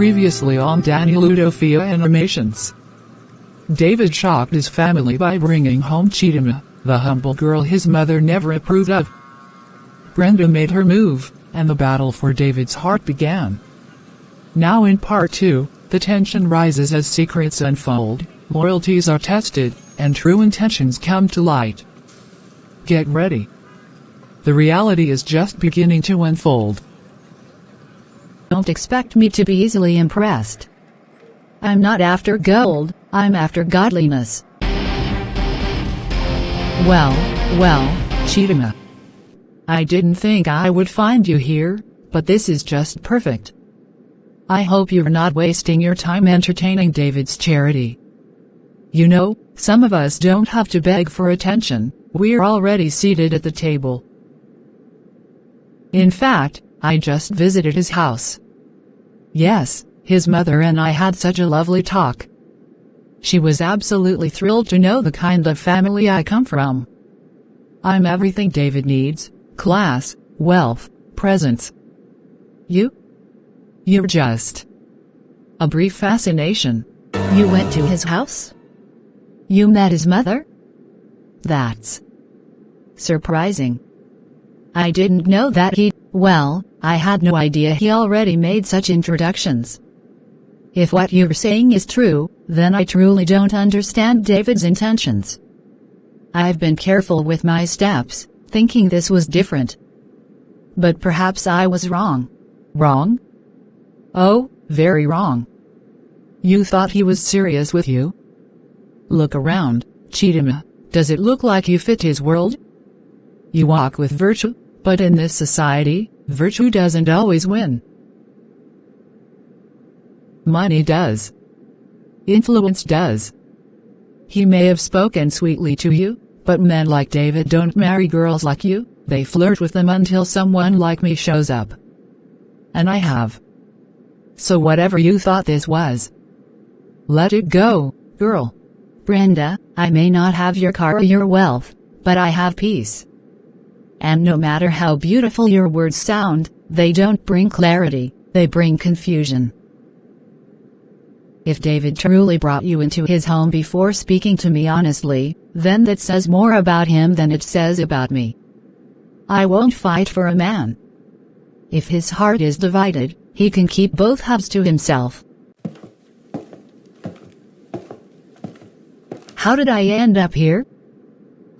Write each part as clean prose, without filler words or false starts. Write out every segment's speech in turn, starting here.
Previously on Udofia animations. David shocked his family by bringing home Chidimma, the humble girl his mother never approved of. Brenda made her move, and the battle for David's heart began. Now in part 2, the tension rises as secrets unfold, loyalties are tested, and true intentions come to light. Get ready. The reality is just beginning to unfold. Don't expect me to be easily impressed. I'm not after gold, I'm after godliness. Well, Chidimma. I didn't think I would find you here, but this is just perfect. I hope you're not wasting your time entertaining David's charity. You know, some of us don't have to beg for attention, we're already seated at the table. In fact, I just visited his house. Yes, his mother and I had such a lovely talk. She was absolutely thrilled to know the kind of family I come from. I'm everything David needs: class, wealth, presence. You're just a brief fascination. You went to his house? You met his mother? That's surprising. I didn't know that I had no idea he already made such introductions. If what you're saying is true, then I truly don't understand David's intentions. I've been careful with my steps, thinking this was different. But perhaps I was wrong. Wrong? Oh, very wrong. You thought he was serious with you? Look around, Chidimma. Does it look like you fit his world? You walk with virtue, but in this society, virtue doesn't always win. Money does. Influence does. He may have spoken sweetly to you, but men like David don't marry girls like you, they flirt with them until someone like me shows up. And I have. So whatever you thought this was, let it go, girl. Brenda, I may not have your car or your wealth, but I have peace. And no matter how beautiful your words sound, they don't bring clarity, they bring confusion. If David truly brought you into his home before speaking to me honestly, then that says more about him than it says about me. I won't fight for a man. If his heart is divided, he can keep both halves to himself. How did I end up here?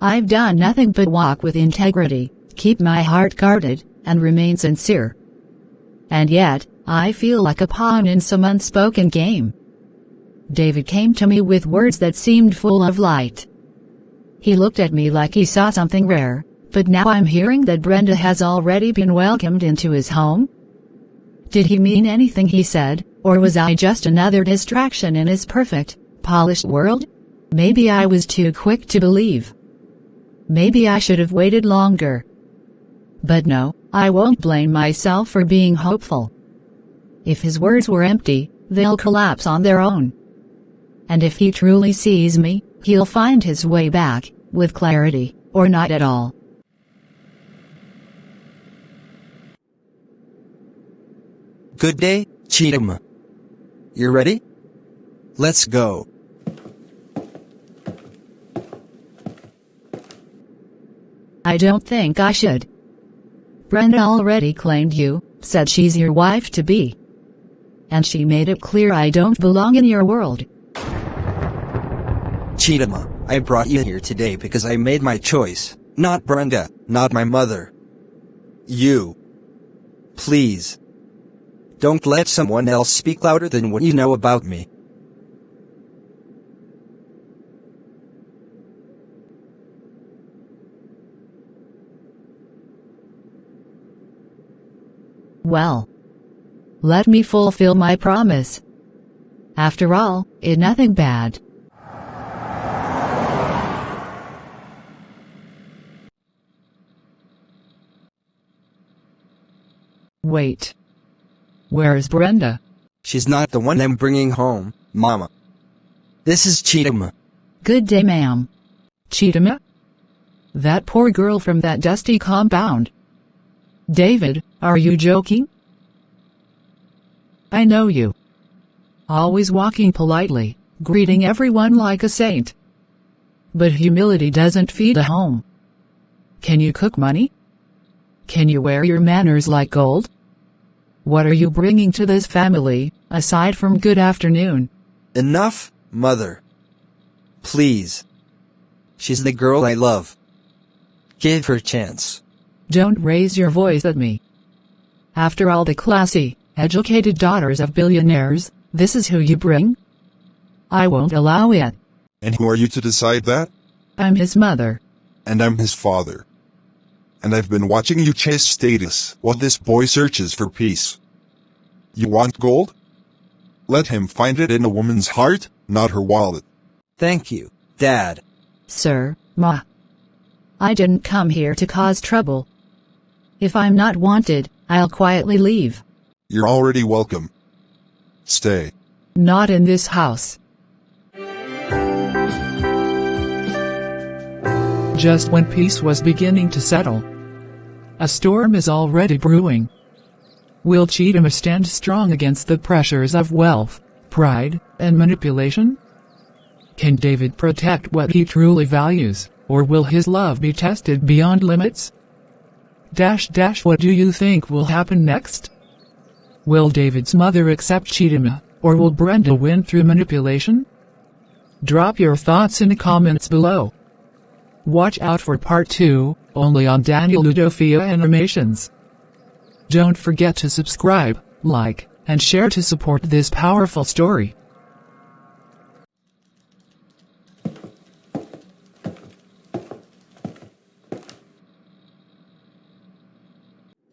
I've done nothing but walk with integrity, keep my heart guarded, and remain sincere. And yet, I feel like a pawn in some unspoken game. David came to me with words that seemed full of light. He looked at me like he saw something rare, but now I'm hearing that Brenda has already been welcomed into his home? Did he mean anything he said, or was I just another distraction in his perfect, polished world? Maybe I was too quick to believe. Maybe I should have waited longer. But no, I won't blame myself for being hopeful. If his words were empty, they'll collapse on their own. And if he truly sees me, he'll find his way back, with clarity, or not at all. Good day, Chidimma. You ready? Let's go. I don't think I should. Brenda already claimed you, said she's your wife-to-be. And she made it clear I don't belong in your world. Chidimma, I brought you here today because I made my choice, not Brenda, not my mother. You. Please. Don't let someone else speak louder than what you know about me. Well, let me fulfill my promise. After all, it's nothing bad. Wait. Where's Brenda? She's not the one I'm bringing home, Mama. This is Chidimma. Good day, ma'am. Chidimma? That poor girl from that dusty compound. David, are you joking? I know you. always walking politely, greeting everyone like a saint. But humility doesn't feed a home. Can you cook money? Can you wear your manners like gold? What are you bringing to this family, aside from good afternoon? Enough, Mother. Please. She's the girl I love. Give her a chance. Don't raise your voice at me. After all the classy, educated daughters of billionaires, this is who you bring? I won't allow it. And who are you to decide that? I'm his mother. And I'm his father. And I've been watching you chase status while this boy searches for peace. You want gold? Let him find it in a woman's heart, not her wallet. Thank you, Dad. Sir, Ma. I didn't come here to cause trouble. If I'm not wanted, I'll quietly leave. You're already welcome. Stay. Not in this house. Just when peace was beginning to settle, a storm is already brewing. Will Chidimma stand strong against the pressures of wealth, pride, and manipulation? Can David protect what he truly values, or will his love be tested beyond limits? What do you think will happen next? Will David's mother accept Chidimma, or will Brenda win through manipulation? Drop your thoughts in the comments below. Watch out for part 2, only on Udofia Animations. Don't forget to subscribe, like, and share to support this powerful story.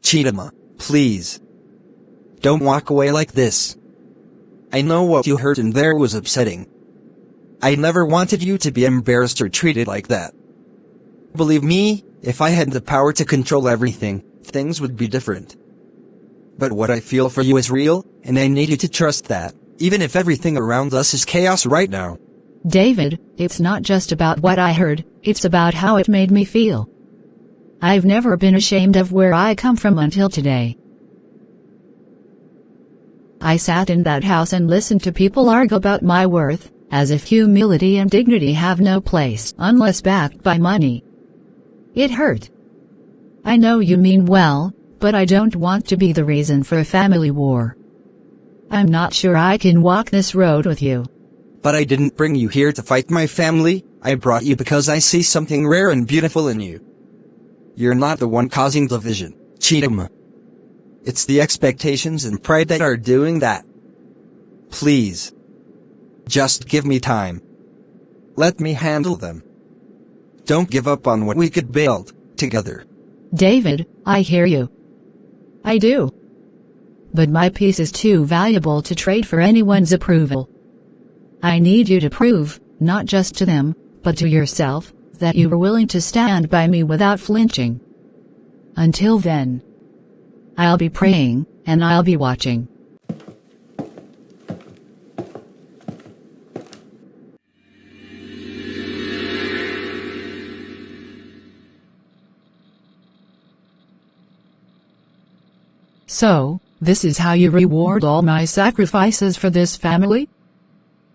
Chidimma, please. Don't walk away like this. I know what you heard in there was upsetting. I never wanted you to be embarrassed or treated like that. Believe me, if I had the power to control everything, things would be different. But what I feel for you is real, and I need you to trust that, even if everything around us is chaos right now. David, it's not just about what I heard, it's about how it made me feel. I've never been ashamed of where I come from until today. I sat in that house and listened to people argue about my worth, as if humility and dignity have no place unless backed by money. It hurt. I know you mean well, but I don't want to be the reason for a family war. I'm not sure I can walk this road with you. But I didn't bring you here to fight my family, I brought you because I see something rare and beautiful in you. You're not the one causing division, Chidimma. It's the expectations and pride that are doing that. Please. Just give me time. Let me handle them. Don't give up on what we could build, together. David, I hear you. I do. But my peace is too valuable to trade for anyone's approval. I need you to prove, not just to them, but to yourself, that you are willing to stand by me without flinching. Until then, I'll be praying, and I'll be watching. So, this is how you reward all my sacrifices for this family?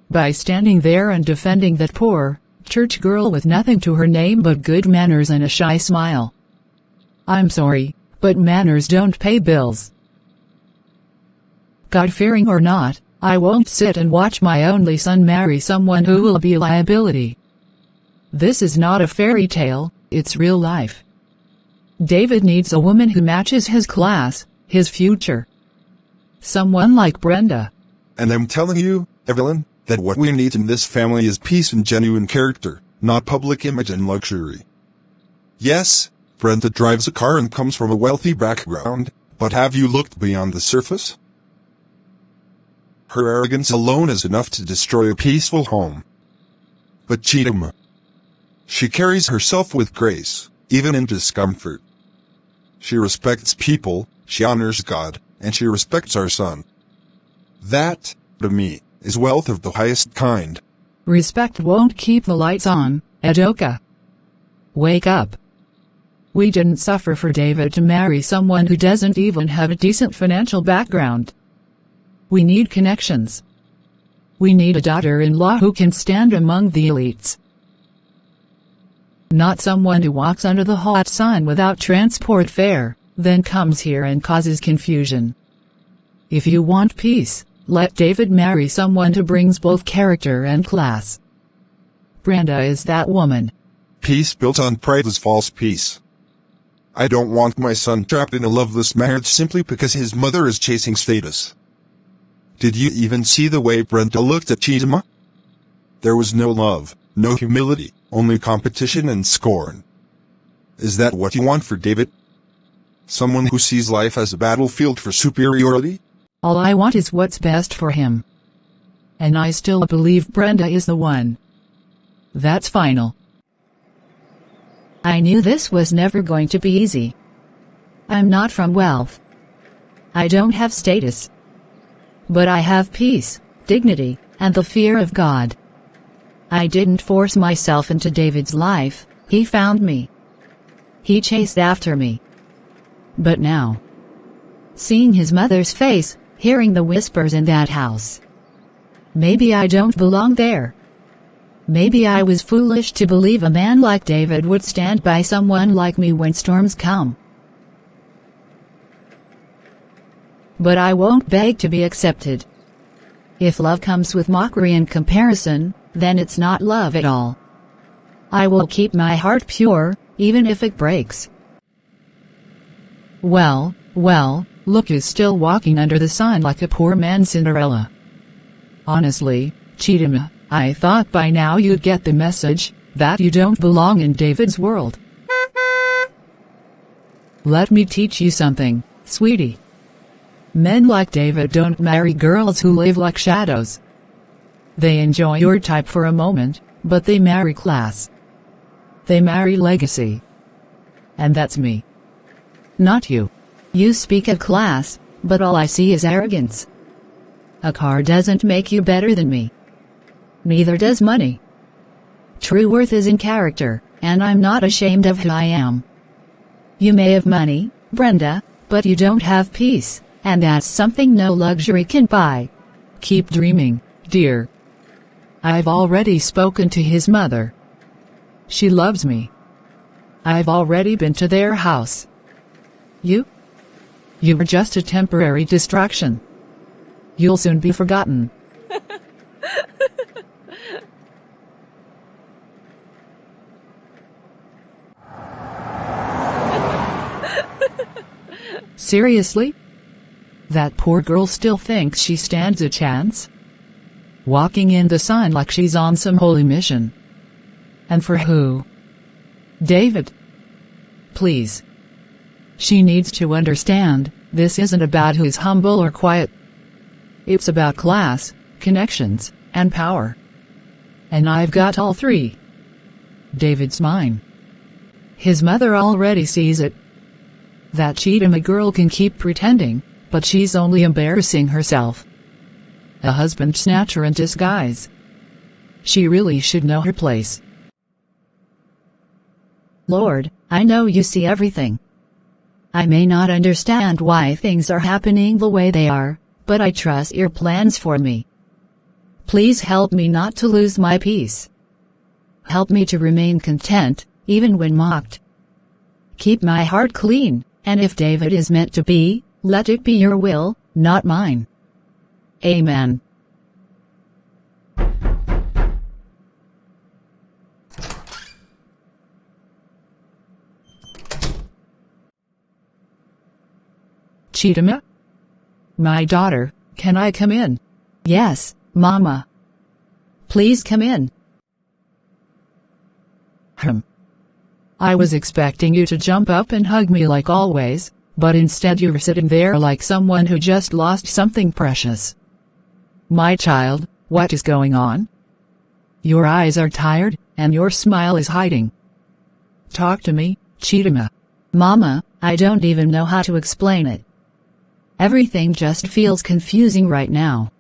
By standing there and defending that poor, church girl with nothing to her name but good manners and a shy smile. I'm sorry, but manners don't pay bills. God-fearing or not, I won't sit and watch my only son marry someone who will be a liability. This is not a fairy tale, it's real life. David needs a woman who matches his class, his future. Someone like Brenda. And I'm telling you, Evelyn, that what we need in this family is peace and genuine character, not public image and luxury. Yes, Brenda drives a car and comes from a wealthy background, but have you looked beyond the surface? Her arrogance alone is enough to destroy a peaceful home. But Chidimma, she carries herself with grace, even in discomfort. She respects people, she honors God, and she respects our son. That, to me, is wealth of the highest kind. Respect won't keep the lights on, Udoka. Wake up. We didn't suffer for David to marry someone who doesn't even have a decent financial background. We need connections. We need a daughter-in-law who can stand among the elites. Not someone who walks under the hot sun without transport fare, then comes here and causes confusion. If you want peace, let David marry someone who brings both character and class. Brenda is that woman. Peace built on pride is false peace. I don't want my son trapped in a loveless marriage simply because his mother is chasing status. Did you even see the way Brenda looked at Chidimma? There was no love, no humility, only competition and scorn. Is that what you want for David? Someone who sees life as a battlefield for superiority? All I want is what's best for him. And I still believe Brenda is the one. That's final. I knew this was never going to be easy. I'm not from wealth. I don't have status. But I have peace, dignity, and the fear of God. I didn't force myself into David's life, he found me. He chased after me. But now, seeing his mother's face, hearing the whispers in that house, maybe I don't belong there. Maybe I was foolish to believe a man like David would stand by someone like me when storms come. But I won't beg to be accepted. If love comes with mockery and comparison, then it's not love at all. I will keep my heart pure, even if it breaks. Well, look who's still walking under the sun like a poor man's Cinderella. Honestly, Chidimma, I thought by now you'd get the message, that you don't belong in David's world. Let me teach you something, sweetie. Men like David don't marry girls who live like shadows. They enjoy your type for a moment, but they marry class. They marry legacy. And that's me. Not you. You speak of class, but all I see is arrogance. A car doesn't make you better than me. Neither does money. True worth is in character, and I'm not ashamed of who I am. You may have money, Brenda, but you don't have peace, and that's something no luxury can buy. Keep dreaming, dear. I've already spoken to his mother. She loves me. I've already been to their house. You were just a temporary distraction. You'll soon be forgotten. Seriously? That poor girl still thinks she stands a chance? Walking in the sun like she's on some holy mission. And for who? David. Please. She needs to understand, this isn't about who's humble or quiet. It's about class, connections, and power. And I've got all three. David's mine. His mother already sees it. That Chidimma girl can keep pretending, but she's only embarrassing herself. A husband snatcher in disguise. She really should know her place. Lord, I know you see everything. I may not understand why things are happening the way they are, but I trust your plans for me. Please help me not to lose my peace. Help me to remain content, even when mocked. Keep my heart clean, and if David is meant to be, let it be your will, not mine. Amen. Chidimma? My daughter, can I come in? Yes, Mama. Please come in. I was expecting you to jump up and hug me like always, but instead you were sitting there like someone who just lost something precious. My child, what is going on? Your eyes are tired, and your smile is hiding. Talk to me, Chidimma. Mama, I don't even know how to explain it. Everything just feels confusing right now.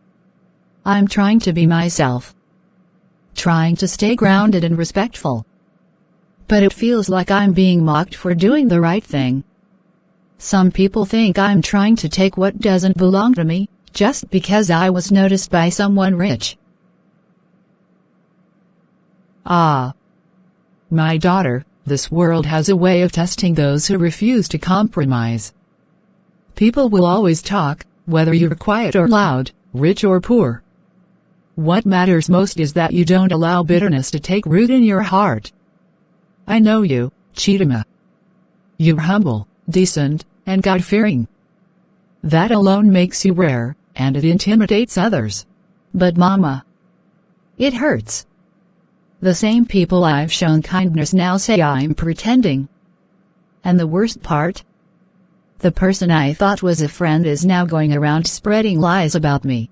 I'm trying to be myself. Trying to stay grounded and respectful. But it feels like I'm being mocked for doing the right thing. Some people think I'm trying to take what doesn't belong to me, just because I was noticed by someone rich, Ah, my daughter, this world has a way of testing those who refuse to compromise. People will always talk, whether you're quiet or loud, rich or poor. What matters most is that you don't allow bitterness to take root in your heart. I know you, Chidimma. You're humble, decent, and God-fearing. That alone makes you rare, and it intimidates others. But Mama, it hurts. The same people I've shown kindness now say I'm pretending. And the worst part? The person I thought was a friend is now going around spreading lies about me.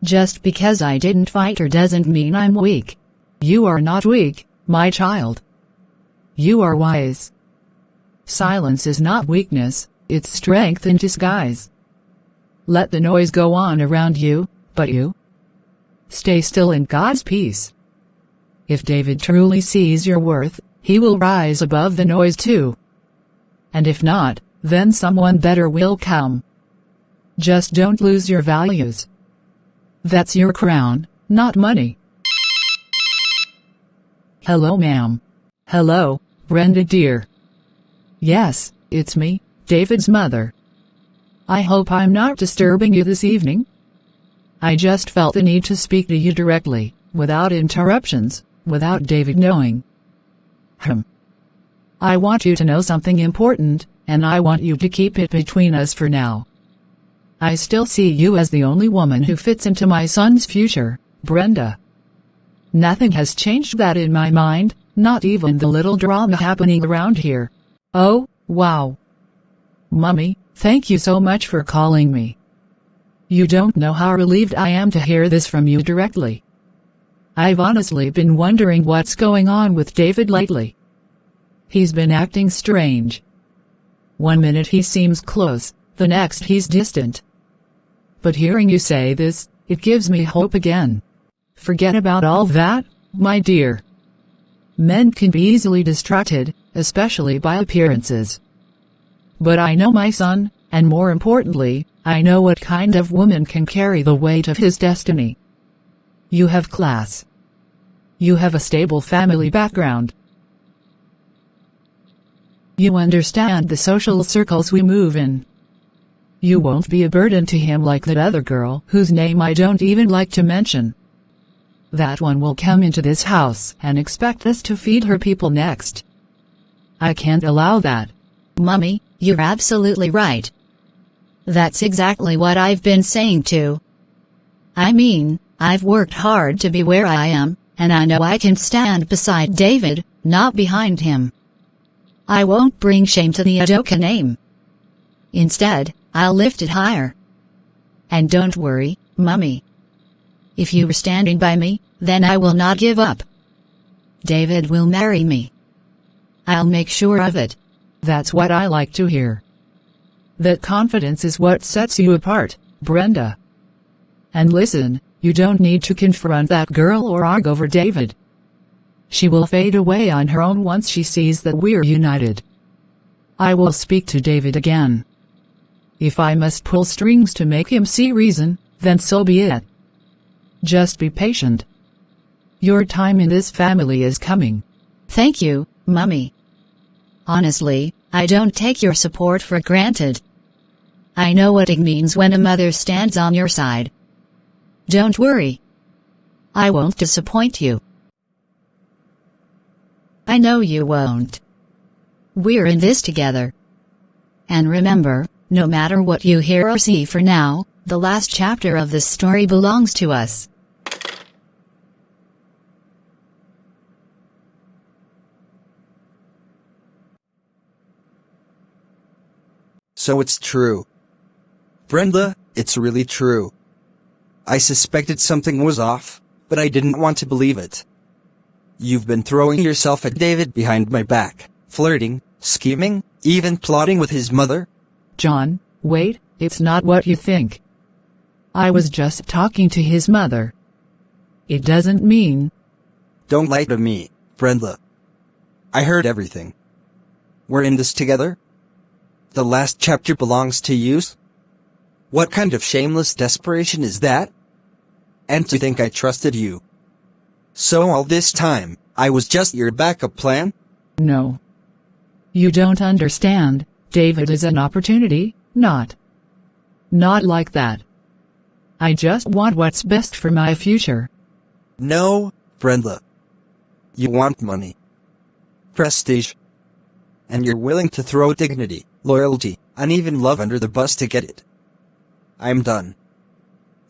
Just because I didn't fight her doesn't mean I'm weak. You are not weak, my child. You are wise. Silence is not weakness, it's strength in disguise. Let the noise go on around you, but you stay still in God's peace. If David truly sees your worth, he will rise above the noise too. And if not, then someone better will come. Just don't lose your values. That's your crown, not money. Hello, ma'am. Hello, Brenda dear. Yes, it's me, David's mother. I hope I'm not disturbing you this evening. I just felt the need to speak to you directly, without interruptions, without David knowing. I want you to know something important, and I want you to keep it between us for now. I still see you as the only woman who fits into my son's future, Brenda. Nothing has changed that in my mind, not even the little drama happening around here. Oh, wow. Mummy, thank you so much for calling me. You don't know how relieved I am to hear this from you directly. I've honestly been wondering what's going on with David lately. He's been acting strange. One minute he seems close, the next he's distant. But hearing you say this, it gives me hope again. Forget about all that, my dear. Men can be easily distracted, especially by appearances. But I know my son, and more importantly, I know what kind of woman can carry the weight of his destiny. You have class. You have a stable family background. You understand the social circles we move in. You won't be a burden to him like that other girl whose name I don't even like to mention. That one will come into this house and expect us to feed her people next. I can't allow that. Mummy, you're absolutely right. That's exactly what I've been saying too. I mean, I've worked hard to be where I am, and I know I can stand beside David, not behind him. I won't bring shame to the Udoka name. Instead, I'll lift it higher. And don't worry, Mummy. If you're standing by me, then I will not give up. David will marry me. I'll make sure of it. That's what I like to hear. That confidence is what sets you apart, Brenda. And listen, you don't need to confront that girl or argue over David. She will fade away on her own once she sees that we're united. I will speak to David again. If I must pull strings to make him see reason, then so be it. Just be patient. Your time in this family is coming. Thank you, Mummy. Honestly, I don't take your support for granted. I know what it means when a mother stands on your side. Don't worry. I won't disappoint you. I know you won't. We're in this together. And remember, no matter what you hear or see for now, the last chapter of this story belongs to us. So it's true. Brenda, it's really true. I suspected something was off, but I didn't want to believe it. You've been throwing yourself at David behind my back, flirting, scheming, even plotting with his mother. John, wait, it's not what you think. I was just talking to his mother. It doesn't mean... Don't lie to me, Brenda. I heard everything. We're in this together? The last chapter belongs to you? What kind of shameless desperation is that? And to think I trusted you. So all this time, I was just your backup plan? No. You don't understand. David is an opportunity, not like that. I just want what's best for my future. No, Brenda. You want money, prestige, and you're willing to throw dignity, loyalty, and even love under the bus to get it. I'm done.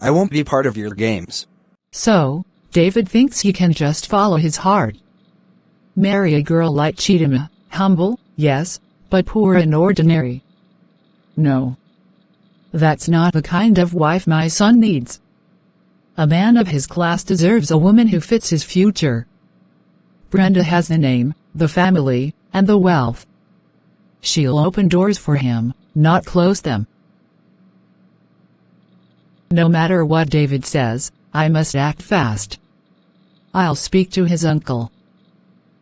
I won't be part of your games. So, David thinks he can just follow his heart. Marry a girl like Chidimma, humble, yes, but poor and ordinary. No. That's not the kind of wife my son needs. A man of his class deserves a woman who fits his future. Brenda has the name, the family, and the wealth. She'll open doors for him, not close them. No matter what David says, I must act fast. I'll speak to his uncle.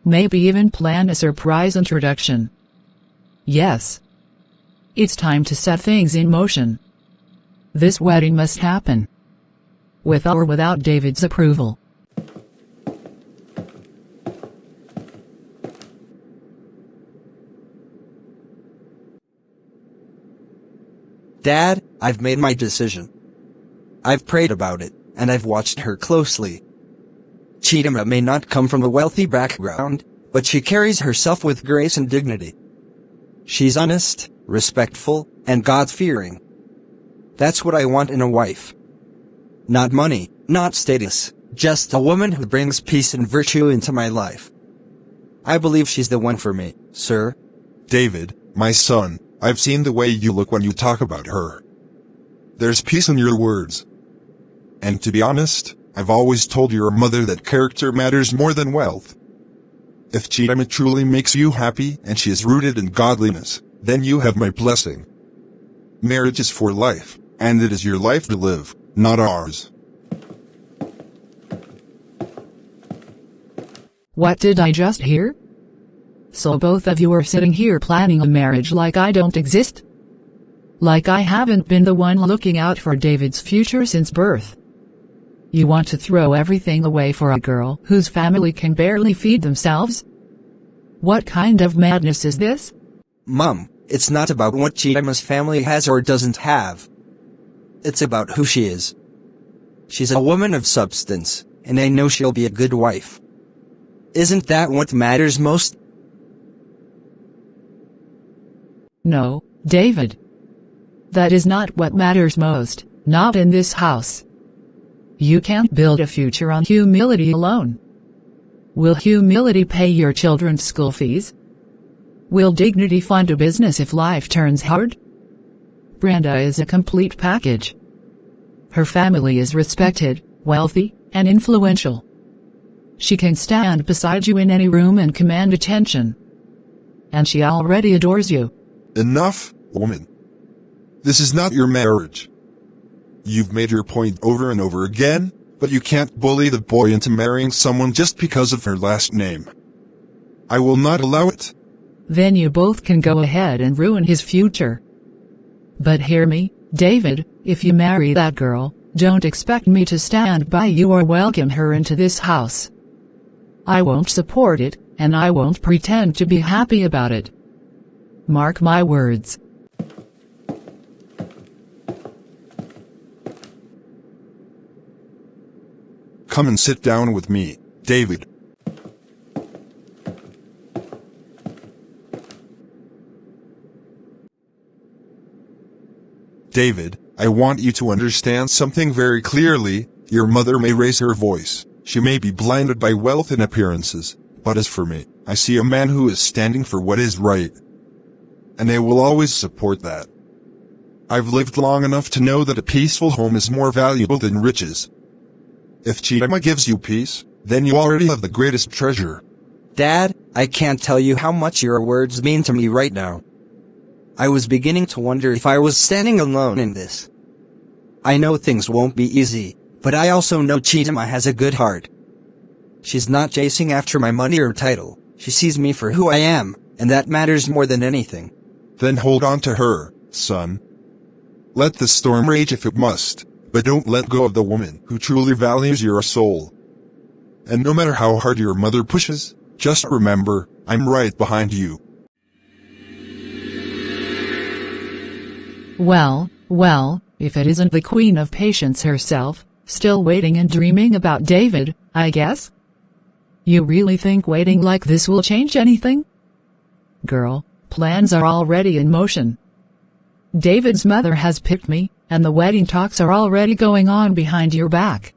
Maybe even plan a surprise introduction. Yes. It's time to set things in motion. This wedding must happen. With or without David's approval. Dad, I've made my decision. I've prayed about it, and I've watched her closely. Chidimma may not come from a wealthy background, but she carries herself with grace and dignity. She's honest, respectful, and God-fearing. That's what I want in a wife. Not money, not status, just a woman who brings peace and virtue into my life. I believe she's the one for me, sir. David, my son, I've seen the way you look when you talk about her. There's peace in your words. And to be honest, I've always told your mother that character matters more than wealth. If Chidimma truly makes you happy and she is rooted in godliness, then you have my blessing. Marriage is for life, and it is your life to live, not ours. What did I just hear? So both of you are sitting here planning a marriage like I don't exist? Like I haven't been the one looking out for David's future since birth? You want to throw everything away for a girl whose family can barely feed themselves? What kind of madness is this? Mom, it's not about what Chidimma's family has or doesn't have. It's about who she is. She's a woman of substance, and I know she'll be a good wife. Isn't that what matters most? No, David. That is not what matters most, not in this house. You can't build a future on humility alone. Will humility pay your children's school fees? Will dignity fund a business if life turns hard? Brenda is a complete package. Her family is respected, wealthy, and influential. She can stand beside you in any room and command attention. And she already adores you. Enough, woman. This is not your marriage. You've made your point over and over again, but you can't bully the boy into marrying someone just because of her last name. I will not allow it. Then you both can go ahead and ruin his future. But hear me, David, if you marry that girl, don't expect me to stand by you or welcome her into this house. I won't support it, and I won't pretend to be happy about it. Mark my words. Come and sit down with me, David. David, I want you to understand something very clearly. Your mother may raise her voice. She may be blinded by wealth and appearances. But as for me, I see a man who is standing for what is right. And I will always support that. I've lived long enough to know that a peaceful home is more valuable than riches. If Cheetah gives you peace, then you already have the greatest treasure. Dad, I can't tell you how much your words mean to me right now. I was beginning to wonder if I was standing alone in this. I know things won't be easy, but I also know Chidimma has a good heart. She's not chasing after my money or title. She sees me for who I am, and that matters more than anything. Then hold on to her, son. Let the storm rage if it must, but don't let go of the woman who truly values your soul. And no matter how hard your mother pushes, just remember, I'm right behind you. Well, if it isn't the Queen of Patience herself, still waiting and dreaming about David, I guess? You really think waiting like this will change anything? Girl, plans are already in motion. David's mother has picked me, and the wedding talks are already going on behind your back.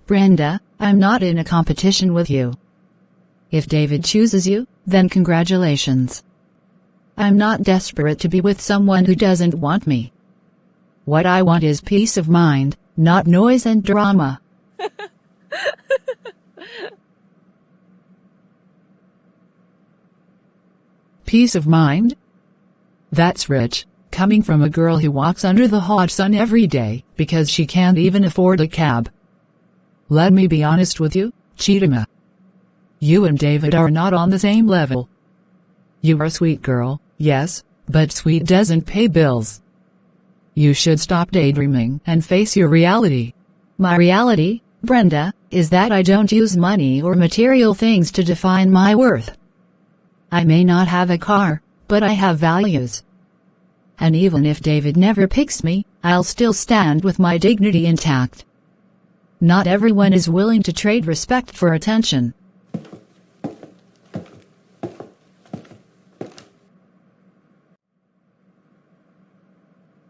Brenda, I'm not in a competition with you. If David chooses you, then congratulations. I'm not desperate to be with someone who doesn't want me. What I want is peace of mind, not noise and drama. Peace of mind? That's rich, coming from a girl who walks under the hot sun every day because she can't even afford a cab. Let me be honest with you, Chidimma. You and David are not on the same level. You are a sweet girl, yes, but sweet doesn't pay bills. You should stop daydreaming and face your reality. My reality, Brenda, is that I don't use money or material things to define my worth. I may not have a car, but I have values. And even if David never picks me, I'll still stand with my dignity intact. Not everyone is willing to trade respect for attention.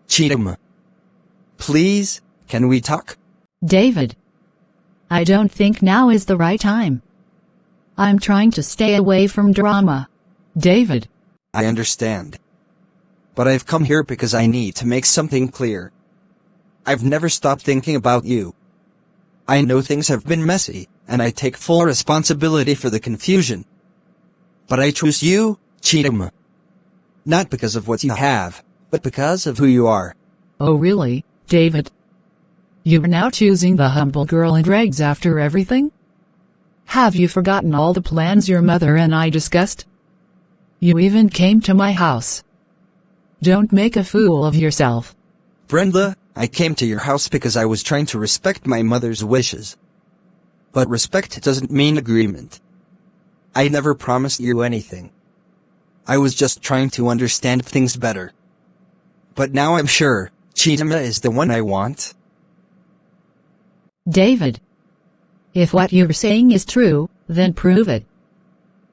Chidimma. Please, can we talk? David. I don't think now is the right time. I'm trying to stay away from drama. David. I understand. But I've come here because I need to make something clear. I've never stopped thinking about you. I know things have been messy, and I take full responsibility for the confusion. But I choose you, Chidimma. Not because of what you have, but because of who you are. Oh really, David? You're now choosing the humble girl in rags after everything? Have you forgotten all the plans your mother and I discussed? You even came to my house. Don't make a fool of yourself. Brenda, I came to your house because I was trying to respect my mother's wishes. But respect doesn't mean agreement. I never promised you anything. I was just trying to understand things better. But now I'm sure, Chidimma is the one I want. David. If what you're saying is true, then prove it.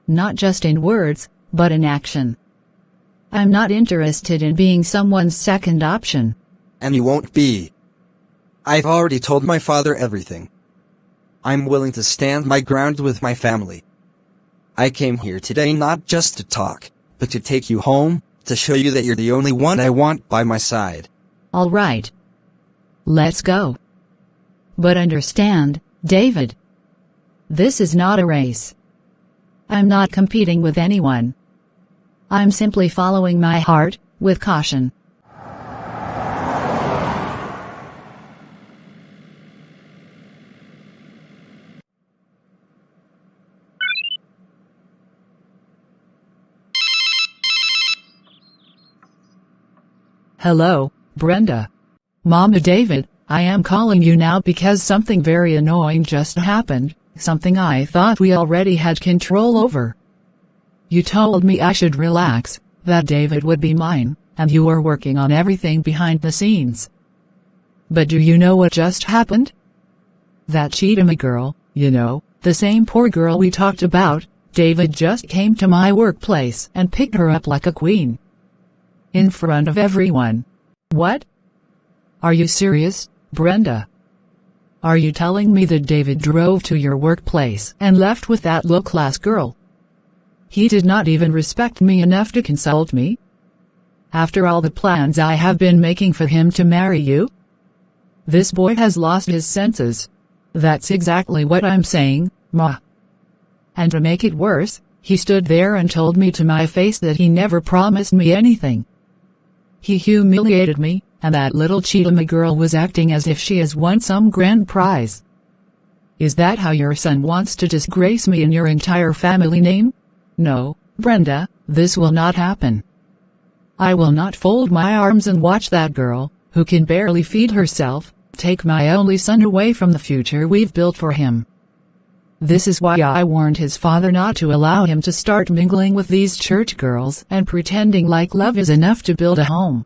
Not just in words, but in action. I'm not interested in being someone's second option. And you won't be. I've already told my father everything. I'm willing to stand my ground with my family. I came here today not just to talk, but to take you home, to show you that you're the only one I want by my side. All right. Let's go. But understand, David. This is not a race. I'm not competing with anyone. I'm simply following my heart, with caution. Hello, Brenda. Mama David, I am calling you now because something very annoying just happened, something I thought we already had control over. You told me I should relax, that David would be mine, and you were working on everything behind the scenes. But do you know what just happened? That Chidimma girl, you know, the same poor girl we talked about, David just came to my workplace and picked her up like a queen. In front of everyone. What? Are you serious, Brenda? Are you telling me that David drove to your workplace and left with that low-class girl? He did not even respect me enough to consult me? After all the plans I have been making for him to marry you? This boy has lost his senses. That's exactly what I'm saying, Ma. And to make it worse, he stood there and told me to my face that he never promised me anything. He humiliated me, and that little Chidimma girl was acting as if she has won some grand prize. Is that how your son wants to disgrace me and your entire family name? No, Brenda, this will not happen. I will not fold my arms and watch that girl, who can barely feed herself, take my only son away from the future we've built for him. This is why I warned his father not to allow him to start mingling with these church girls and pretending like love is enough to build a home.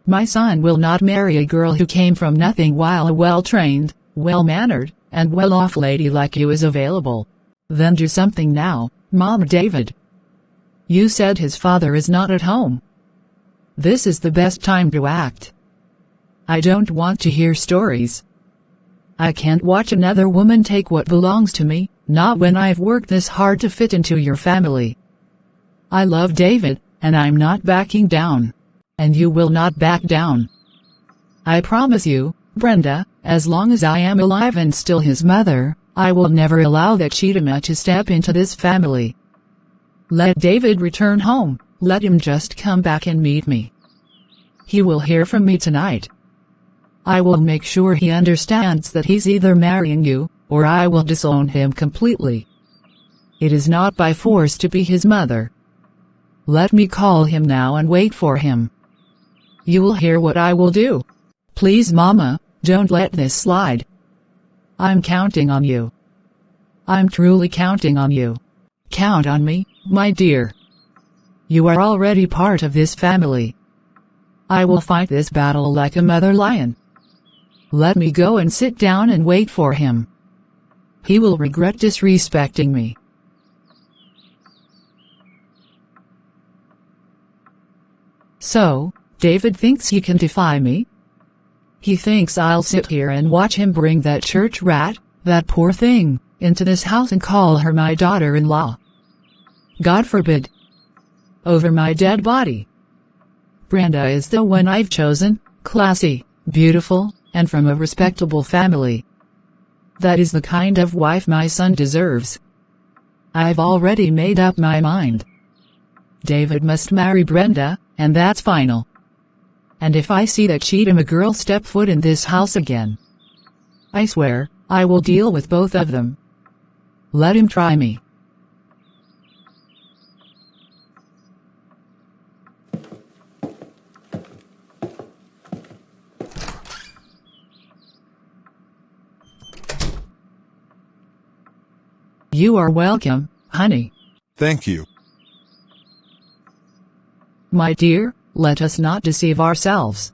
My son will not marry a girl who came from nothing while a well-trained, well-mannered, and well-off lady like you is available. Then do something now, Mom. David. You said his father is not at home. This is the best time to act. I don't want to hear stories. I can't watch another woman take what belongs to me, not when I've worked this hard to fit into your family. I love David, and I'm not backing down. And you will not back down. I promise you, Brenda, as long as I am alive and still his mother, I will never allow that Chidimma to step into this family. Let David return home, let him just come back and meet me. He will hear from me tonight. I will make sure he understands that he's either marrying you, or I will disown him completely. It is not by force to be his mother. Let me call him now and wait for him. You will hear what I will do. Please, Mama, don't let this slide. I'm counting on you. I'm truly counting on you. Count on me, my dear. You are already part of this family. I will fight this battle like a mother lion. Let me go and sit down and wait for him. He will regret disrespecting me. So, David thinks he can defy me? He thinks I'll sit here and watch him bring that church rat, that poor thing, into this house and call her my daughter-in-law. God forbid. Over my dead body. Brenda is the one I've chosen, classy, beautiful, and from a respectable family. That is the kind of wife my son deserves. I've already made up my mind. David must marry Brenda, and that's final. And if I see that Chidimma girl step foot in this house again, I swear, I will deal with both of them. Let him try me. You are welcome, honey. Thank you. My dear, let us not deceive ourselves.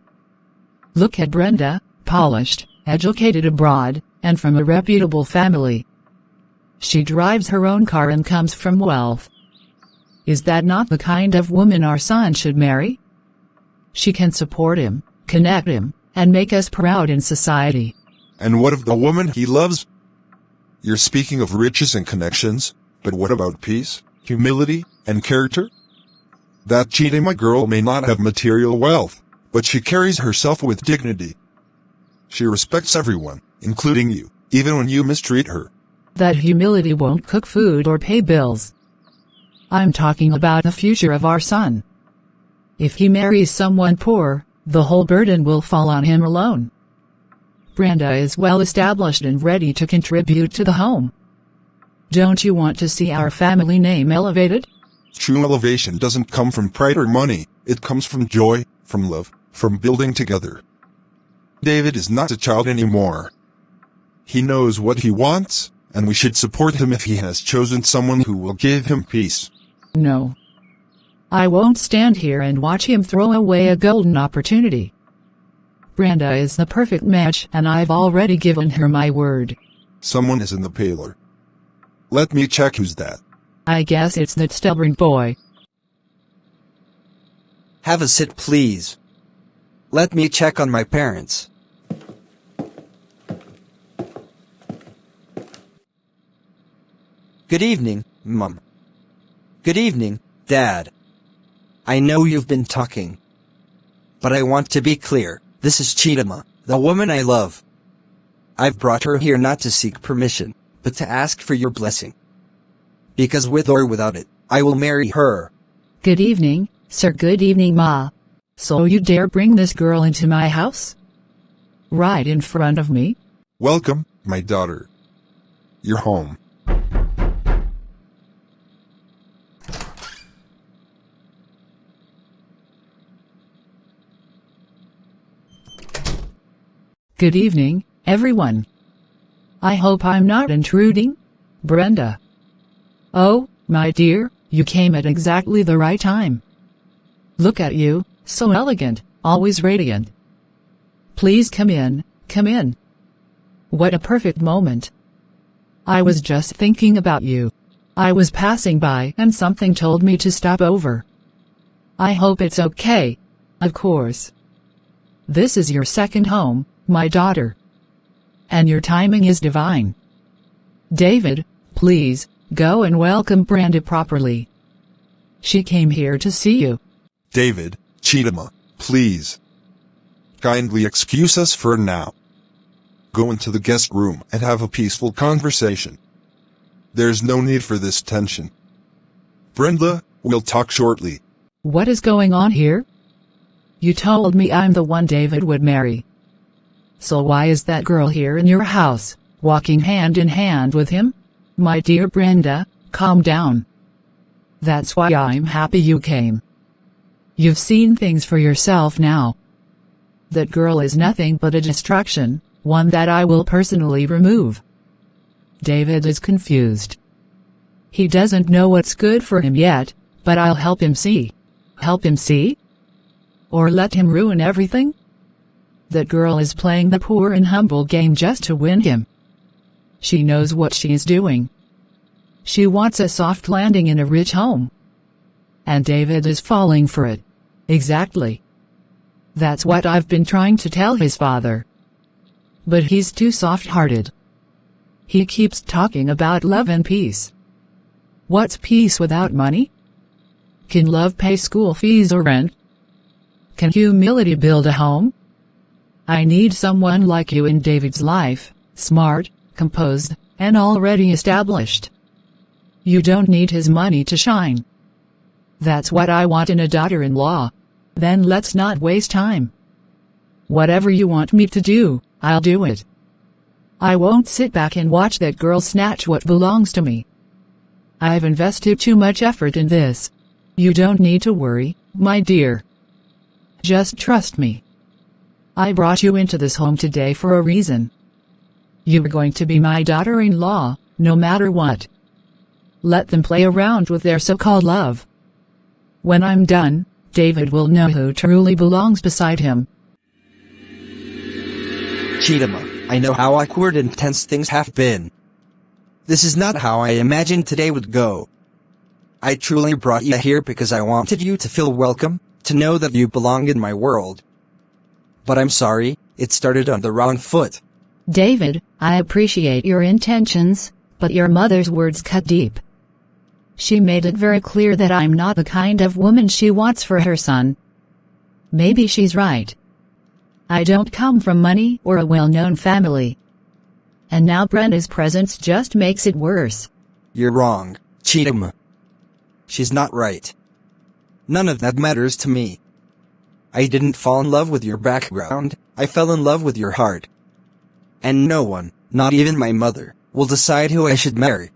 Look at Brenda, polished, educated abroad, and from a reputable family. She drives her own car and comes from wealth. Is that not the kind of woman our son should marry? She can support him, connect him, and make us proud in society. And what of the woman he loves? You're speaking of riches and connections, but what about peace, humility, and character? That Chidimma girl may not have material wealth, but she carries herself with dignity. She respects everyone, including you, even when you mistreat her. That humility won't cook food or pay bills. I'm talking about the future of our son. If he marries someone poor, the whole burden will fall on him alone. Brenda is well established and ready to contribute to the home. Don't you want to see our family name elevated? True elevation doesn't come from pride or money, it comes from joy, from love, from building together. David is not a child anymore. He knows what he wants, and we should support him if he has chosen someone who will give him peace. No. I won't stand here and watch him throw away a golden opportunity. Brenda is the perfect match, and I've already given her my word. Someone is in the parlor. Let me check who's that. I guess it's that stubborn boy. Have a sit, please. Let me check on my parents. Good evening, Mom. Good evening, Dad. I know you've been talking. But I want to be clear, this is Chidimma, the woman I love. I've brought her here not to seek permission, but to ask for your blessing. Because with or without it, I will marry her. Good evening, sir. Good evening, Ma. So you dare bring this girl into my house? Right in front of me? Welcome, my daughter. You're home. Good evening, everyone. I hope I'm not intruding. Brenda. Oh, my dear, you came at exactly the right time. Look at you, so elegant, always radiant. Please come in, come in. What a perfect moment. I was just thinking about you. I was passing by and something told me to stop over. I hope it's okay. Of course. This is your second home, my daughter. And your timing is divine. David, please, go and welcome Brenda properly. She came here to see you. David, Chidimma, please. Kindly excuse us for now. Go into the guest room and have a peaceful conversation. There's no need for this tension. Brenda, we'll talk shortly. What is going on here? You told me I'm the one David would marry. So why is that girl here in your house, walking hand in hand with him? My dear Brenda, calm down. That's why I'm happy you came. You've seen things for yourself now. That girl is nothing but a distraction, one that I will personally remove. David is confused. He doesn't know what's good for him yet, but I'll help him see. Help him see? Or let him ruin everything? That girl is playing the poor and humble game just to win him. She knows what she is doing. She wants a soft landing in a rich home. And David is falling for it. Exactly. That's what I've been trying to tell his father. But he's too soft-hearted. He keeps talking about love and peace. What's peace without money? Can love pay school fees or rent? Can humility build a home? I need someone like you in David's life, smart, composed, and already established. You don't need his money to shine. That's what I want in a daughter-in-law. Then let's not waste time. Whatever you want me to do, I'll do it. I won't sit back and watch that girl snatch what belongs to me. I've invested too much effort in this. You don't need to worry, my dear. Just trust me. I brought you into this home today for a reason. You're going to be my daughter-in-law, no matter what. Let them play around with their so-called love. When I'm done, David will know who truly belongs beside him. Chidimma, I know how awkward and tense things have been. This is not how I imagined today would go. I truly brought you here because I wanted you to feel welcome, to know that you belong in my world. But I'm sorry, it started on the wrong foot. David, I appreciate your intentions, but your mother's words cut deep. She made it very clear that I'm not the kind of woman she wants for her son. Maybe she's right. I don't come from money or a well-known family. And now Brenda's presence just makes it worse. You're wrong, Chidimma. She's not right. None of that matters to me. I didn't fall in love with your background, I fell in love with your heart. And no one, not even my mother, will decide who I should marry.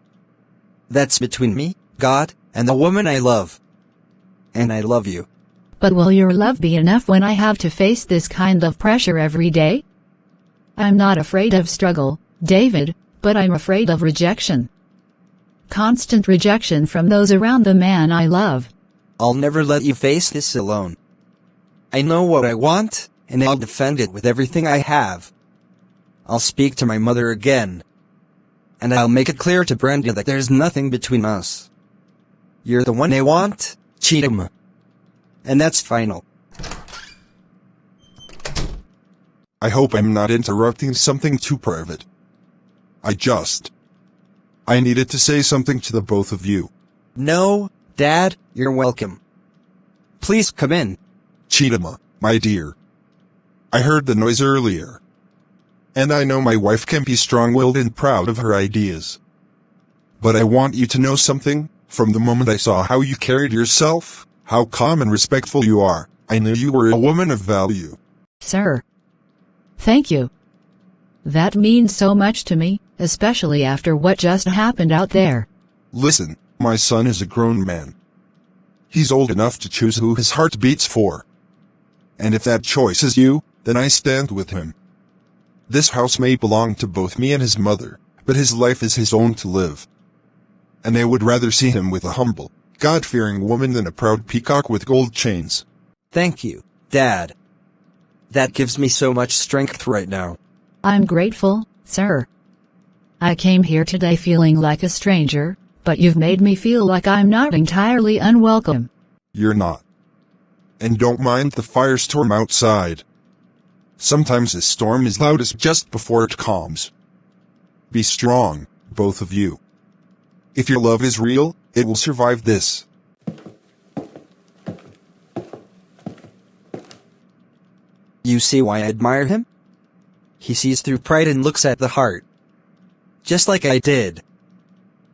That's between me, God, and the woman I love. And I love you. But will your love be enough when I have to face this kind of pressure every day? I'm not afraid of struggle, David, but I'm afraid of rejection. Constant rejection from those around the man I love. I'll never let you face this alone. I know what I want, and I'll defend it with everything I have. I'll speak to my mother again. And I'll make it clear to Brenda that there's nothing between us. You're the one I want, Chidimma. And that's final. I hope I'm not interrupting something too private. I needed to say something to the both of you. No, Dad, you're welcome. Please come in. Chidimma, my dear. I heard the noise earlier. And I know my wife can be strong-willed and proud of her ideas. But I want you to know something. From the moment I saw how you carried yourself, how calm and respectful you are, I knew you were a woman of value. Sir. Thank you. That means so much to me, especially after what just happened out there. Listen, my son is a grown man. He's old enough to choose who his heart beats for. And if that choice is you, then I stand with him. This house may belong to both me and his mother, but his life is his own to live. and they would rather see him with a humble, God-fearing woman than a proud peacock with gold chains. Thank you, Dad. That gives me so much strength right now. I'm grateful, sir. I came here today feeling like a stranger, but you've made me feel like I'm not entirely unwelcome. You're not. And don't mind the firestorm outside. Sometimes a storm is loudest just before it calms. Be strong, both of you. If your love is real, it will survive this. You see why I admire him? He sees through pride and looks at the heart. Just like I did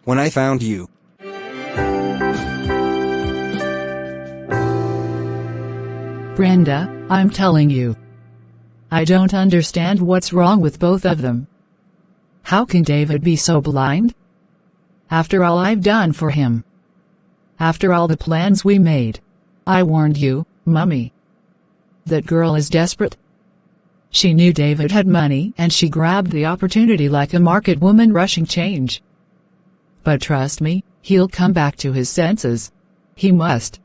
when I found you. Brenda, I'm telling you. I don't understand what's wrong with both of them. How can David be so blind? After all I've done for him. After all the plans we made. I warned you, Mummy. That girl is desperate. She knew David had money and she grabbed the opportunity like a market woman rushing change. But trust me, he'll come back to his senses. He must.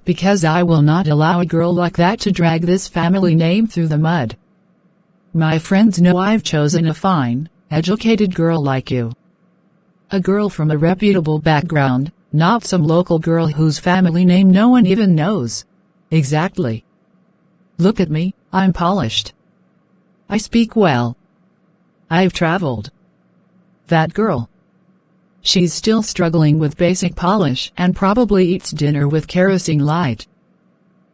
Because I will not allow a girl like that to drag this family name through the mud. My friends know I've chosen a fine, educated girl like you. A girl from a reputable background, not some local girl whose family name no one even knows. Exactly. Look at me, I'm polished. I speak well. I've traveled. That girl. She's still struggling with basic polish and probably eats dinner with kerosene light.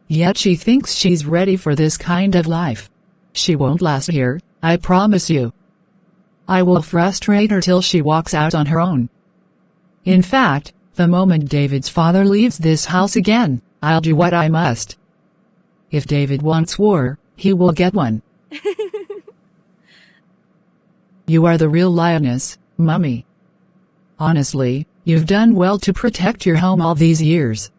Yet she thinks she's ready for this kind of life. She won't last here, I promise you. I will frustrate her till she walks out on her own. In fact, the moment David's father leaves this house again, I'll do what I must. If David wants war, he will get one. You are the real lioness, Mummy. Honestly, you've done well to protect your home all these years.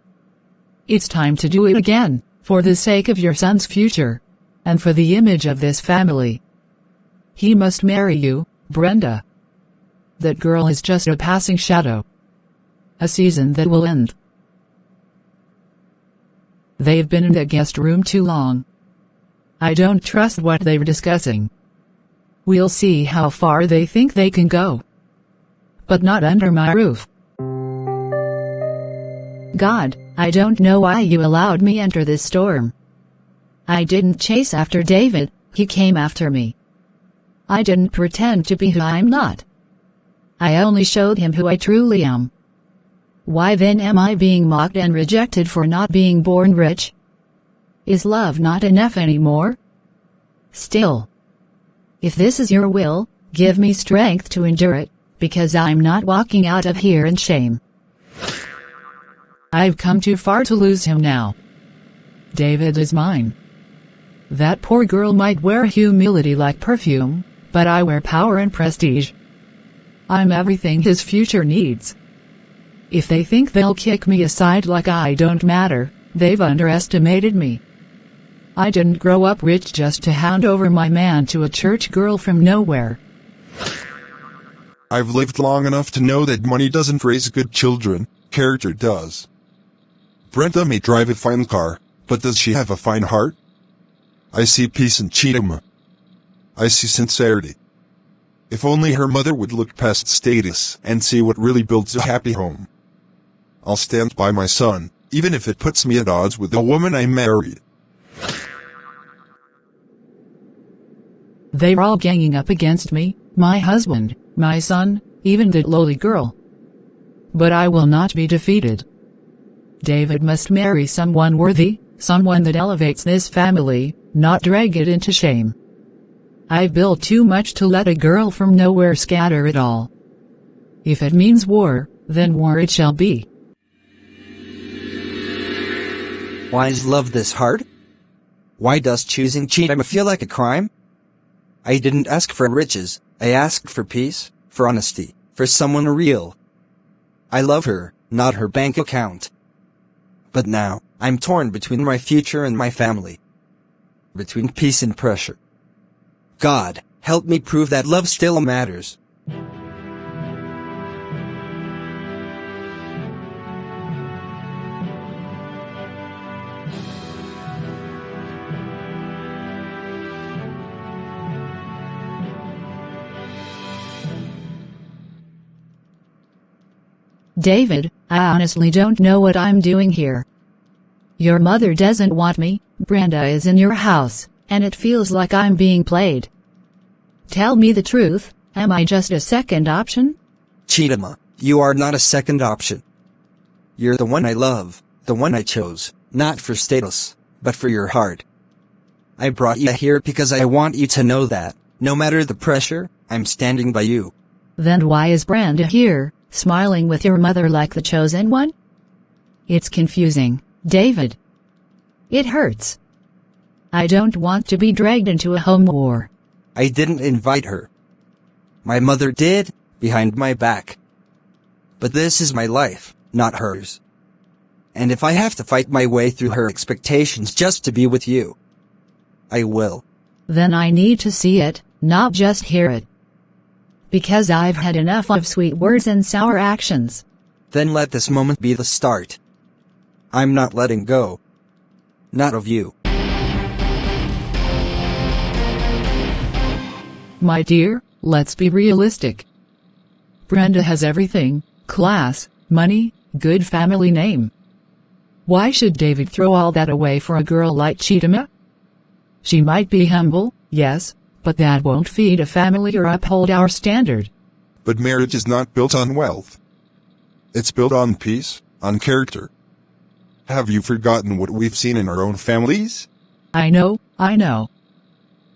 It's time to do it again, for the sake of your son's future. And for the image of this family. He must marry you, Brenda. That girl is just a passing shadow. A season that will end. They've been in the guest room too long. I don't trust what they're discussing. We'll see how far they think they can go. But not under my roof. God, I don't know why you allowed me enter this storm. I didn't chase after David, he came after me. I didn't pretend to be who I'm not. I only showed him who I truly am. Why then am I being mocked and rejected for not being born rich? Is love not enough anymore? Still. If this is your will, give me strength to endure it, because I'm not walking out of here in shame. I've come too far to lose him now. David is mine. That poor girl might wear humility like perfume, but I wear power and prestige. I'm everything his future needs. If they think they'll kick me aside like I don't matter, they've underestimated me. I didn't grow up rich just to hand over my man to a church girl from nowhere. I've lived long enough to know that money doesn't raise good children, character does. Brenda may drive a fine car, but does she have a fine heart? I see peace in Chidimma. I see sincerity. If only her mother would look past status and see what really builds a happy home. I'll stand by my son, even if it puts me at odds with the woman I married. They're all ganging up against me, my husband, my son, even that lowly girl. But I will not be defeated. David must marry someone worthy, someone that elevates this family, not drag it into shame. I've built too much to let a girl from nowhere scatter it all. If it means war, then war it shall be. Why is love this hard? Why does choosing Cheetah feel like a crime? I didn't ask for riches, I asked for peace, for honesty, for someone real. I love her, not her bank account. But now, I'm torn between my future and my family. Between peace and pressure. God, help me prove that love still matters. David, I honestly don't know what I'm doing here. Your mother doesn't want me, Brenda is in your house, and it feels like I'm being played. Tell me the truth, am I just a second option? Chidimma, you are not a second option. You're the one I love, the one I chose, not for status, but for your heart. I brought you here because I want you to know that, no matter the pressure, I'm standing by you. Then why is Brenda here, smiling with your mother like the chosen one? It's confusing, David. It hurts. I don't want to be dragged into a home war. I didn't invite her. My mother did, behind my back. But this is my life, not hers. And if I have to fight my way through her expectations just to be with you, I will. Then I need to see it, not just hear it. Because I've had enough of sweet words and sour actions. Then let this moment be the start. I'm not letting go. Not of you. My dear, let's be realistic. Brenda has everything: class, money, good family name. Why should David throw all that away for a girl like Chidimma? She might be humble, yes, but that won't feed a family or uphold our standard. But marriage is not built on wealth. It's built on peace, on character. Have you forgotten what we've seen in our own families? I know.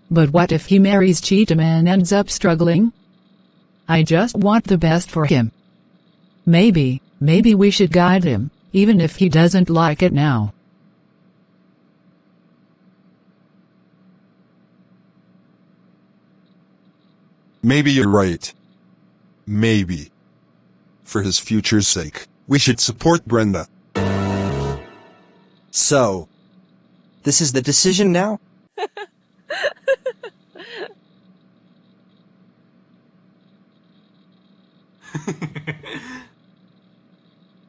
But what if he marries Cheetah and ends up struggling? I just want the best for him. Maybe we should guide him, even if he doesn't like it now. Maybe you're right. Maybe. For his future's sake, we should support Brenda. So, this is the decision now?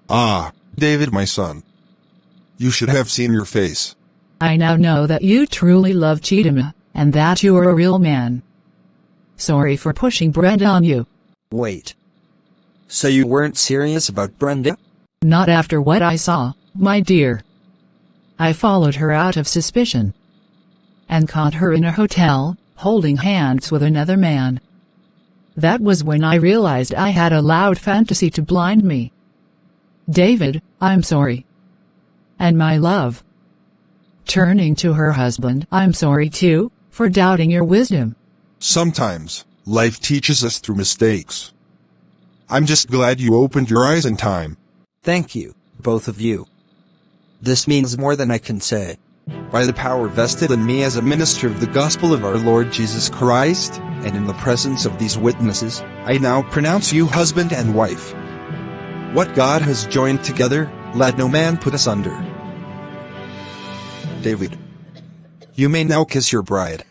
Ah, David, my son. You should have seen your face. I now know that you truly love Chidimma, and that you are a real man. Sorry for pushing Brenda on you. Wait. So you weren't serious about Brenda? Not after what I saw, my dear. I followed her out of suspicion. And caught her in a hotel, holding hands with another man. That was when I realized I had allowed fantasy to blind me. David, I'm sorry. And my love. Turning to her husband, I'm sorry too, for doubting your wisdom. Sometimes, life teaches us through mistakes. I'm just glad you opened your eyes in time. Thank you, both of you. This means more than I can say. By the power vested in me as a minister of the gospel of our Lord Jesus Christ, and in the presence of these witnesses, I now pronounce you husband and wife. What God has joined together, let no man put asunder. David, you may now kiss your bride.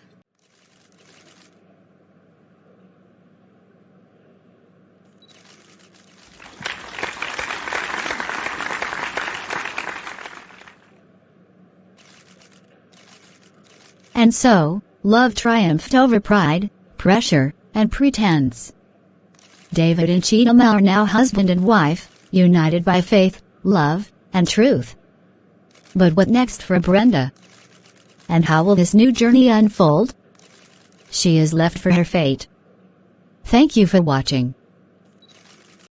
And so, love triumphed over pride, pressure, and pretense. David and Chidimma are now husband and wife, united by faith, love, and truth. But what next for Brenda? And how will this new journey unfold? She is left for her fate. Thank you for watching.